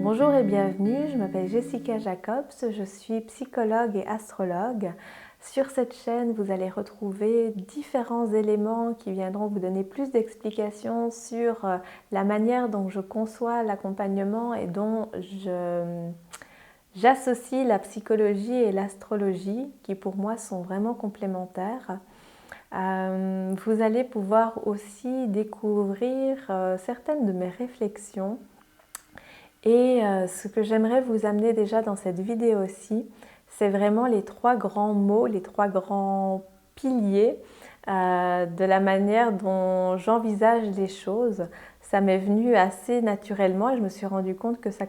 Bonjour et bienvenue, je m'appelle Jessica Jacobs, je suis psychologue et astrologue. Sur cette chaîne, vous allez retrouver différents éléments qui viendront vous donner plus d'explications sur la manière dont je conçois l'accompagnement et dont j'associe la psychologie et l'astrologie, qui pour moi sont vraiment complémentaires. Vous allez pouvoir aussi découvrir certaines de mes réflexions. Et ce que j'aimerais vous amener déjà dans cette vidéo-ci, c'est vraiment les trois grands mots, les trois grands piliers de la manière dont j'envisage les choses. Ça m'est venu assez naturellement et je me suis rendu compte que ces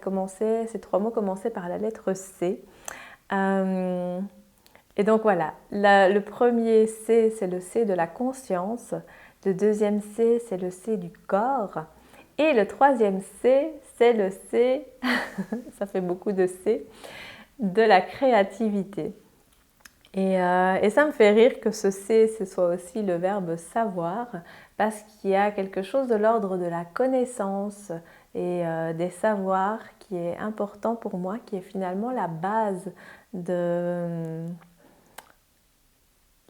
trois mots commençaient par la lettre C. Et donc voilà, le premier C, c'est le C de la conscience. Le deuxième C, c'est le C du corps. Et le troisième C, c'est le C, ça fait beaucoup de C, de la créativité. Et ça me fait rire que ce C, ce soit aussi le verbe savoir, parce qu'il y a quelque chose de l'ordre de la connaissance et des savoirs qui est important pour moi, qui est finalement la base de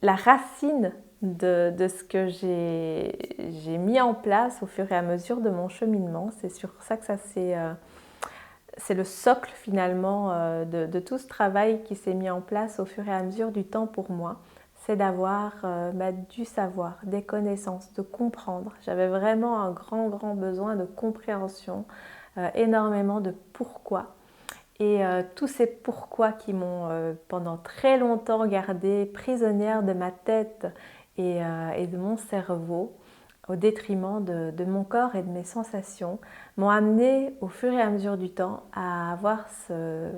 la racine de ce que j'ai mis en place au fur et à mesure de mon cheminement. C'est sur ça que c'est le socle finalement de tout ce travail qui s'est mis en place au fur et à mesure du temps pour moi. C'est d'avoir du savoir, des connaissances, de comprendre. J'avais vraiment un grand besoin de compréhension, énormément de pourquoi. Et tous ces pourquoi qui m'ont pendant très longtemps gardée prisonnière de ma tête et de mon cerveau, au détriment de mon corps et de mes sensations, m'ont amené au fur et à mesure du temps à avoir ce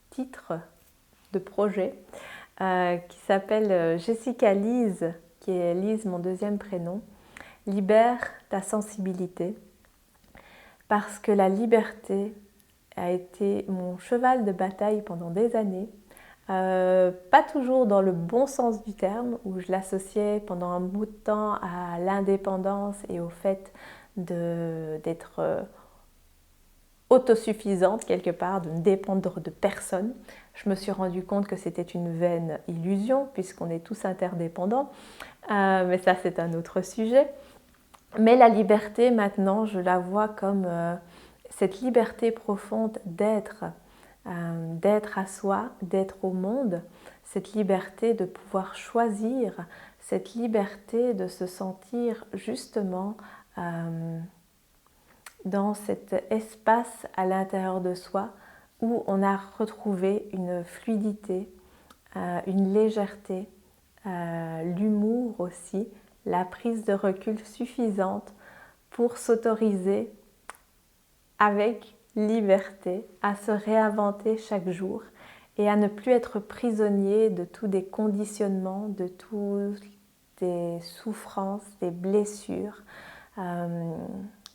titre de projet qui s'appelle Jessica Lise, qui est Lise mon deuxième prénom, Libère ta sensibilité, parce que la liberté a été mon cheval de bataille pendant des années. Pas toujours dans le bon sens du terme, où je l'associais pendant un bout de temps à l'indépendance et au fait d'être autosuffisante quelque part, de ne dépendre de personne. Je me suis rendu compte que c'était une vaine illusion, puisqu'on est tous interdépendants, mais ça c'est un autre sujet. Mais la liberté maintenant, je la vois comme cette liberté profonde d'être à soi, d'être au monde, cette liberté de pouvoir choisir, cette liberté de se sentir justement dans cet espace à l'intérieur de soi où on a retrouvé une fluidité, une légèreté, l'humour aussi, la prise de recul suffisante pour s'autoriser avec liberté à se réinventer chaque jour et à ne plus être prisonnier de tous des conditionnements, de toutes des souffrances, des blessures,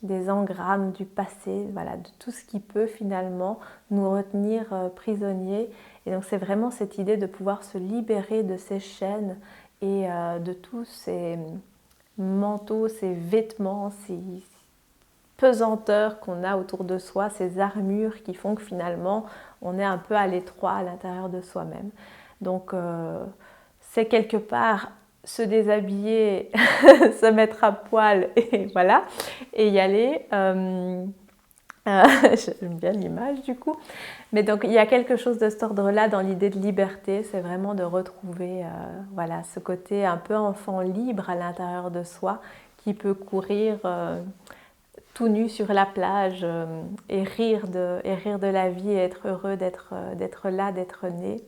des engrammes du passé, voilà, de tout ce qui peut finalement nous retenir prisonniers. Et donc c'est vraiment cette idée de pouvoir se libérer de ces chaînes et de tous ces manteaux, ces vêtements, ces pesanteurs qu'on a autour de soi, ces armures qui font que finalement on est un peu à l'étroit à l'intérieur de soi-même. Donc c'est quelque part se déshabiller, se mettre à poil et voilà, et y aller. J'aime bien l'image du coup. Mais donc il y a quelque chose de cet ordre-là dans l'idée de liberté, c'est vraiment de retrouver voilà, ce côté un peu enfant libre à l'intérieur de soi qui peut courir tout nu sur la plage et rire de la vie et être heureux d'être là, d'être né.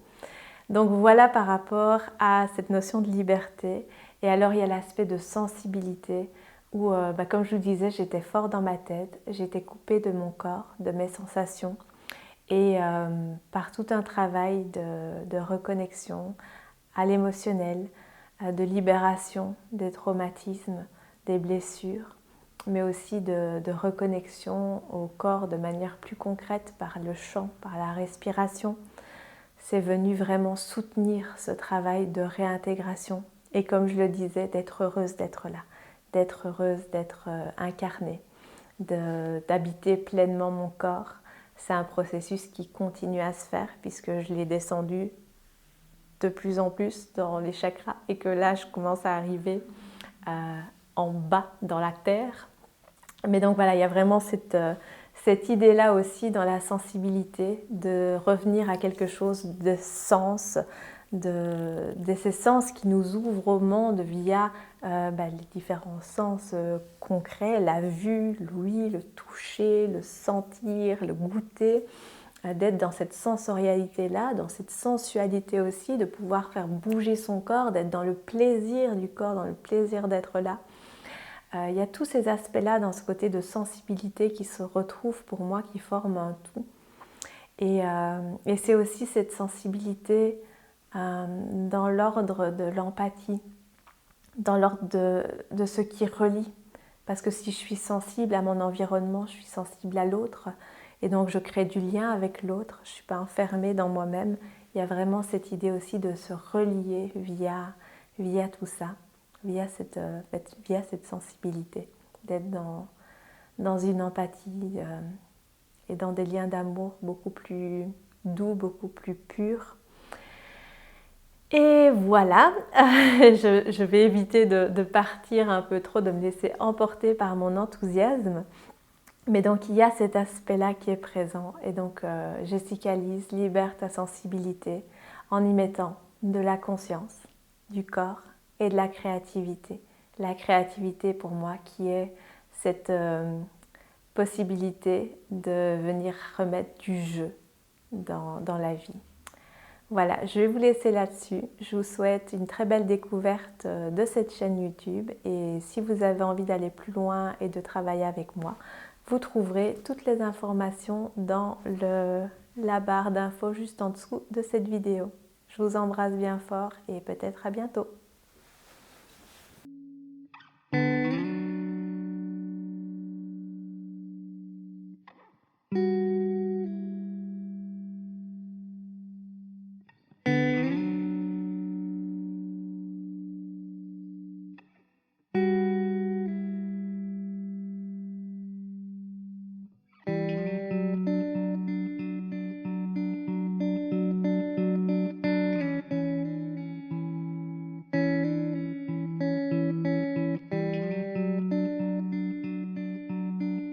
Donc voilà par rapport à cette notion de liberté. Et alors il y a l'aspect de sensibilité où, comme je vous disais, j'étais fort dans ma tête, j'étais coupée de mon corps, de mes sensations. Et par tout un travail de reconnexion à l'émotionnel, de libération des traumatismes, des blessures, mais aussi de reconnexion au corps de manière plus concrète par le chant, par la respiration. C'est venu vraiment soutenir ce travail de réintégration Et comme je le disais, d'être heureuse d'être là, d'être heureuse d'être incarnée, d'habiter pleinement mon corps. C'est un processus qui continue à se faire puisque je l'ai descendu de plus en plus dans les chakras et que là je commence à arriver en bas dans la terre. Mais donc voilà, il y a vraiment cette idée-là aussi dans la sensibilité de revenir à quelque chose de sens, de ces sens qui nous ouvrent au monde via les différents sens concrets, la vue, l'ouïe, le toucher, le sentir, le goûter, d'être dans cette sensorialité-là, dans cette sensualité aussi, de pouvoir faire bouger son corps, d'être dans le plaisir du corps, dans le plaisir d'être là. Il y a tous ces aspects-là dans ce côté de sensibilité qui se retrouvent pour moi, qui forment un tout. Et c'est aussi cette sensibilité dans l'ordre de l'empathie, dans l'ordre de ce qui relie. Parce que si je suis sensible à mon environnement, je suis sensible à l'autre. Et donc je crée du lien avec l'autre. Je ne suis pas enfermée dans moi-même. Il y a vraiment cette idée aussi de se relier via tout ça. Via cette sensibilité, d'être dans une empathie et dans des liens d'amour beaucoup plus doux, beaucoup plus purs. Et voilà, je vais éviter de partir un peu trop, de me laisser emporter par mon enthousiasme. Mais donc il y a cet aspect-là qui est présent. Et donc Jessica Lise libère ta sensibilité en y mettant de la conscience, du corps et de la créativité. La créativité pour moi qui est cette possibilité de venir remettre du jeu dans la vie. Voilà, je vais vous laisser là-dessus. Je vous souhaite une très belle découverte de cette chaîne YouTube et si vous avez envie d'aller plus loin et de travailler avec moi, vous trouverez toutes les informations dans la barre d'infos juste en dessous de cette vidéo. Je vous embrasse bien fort et peut-être à bientôt.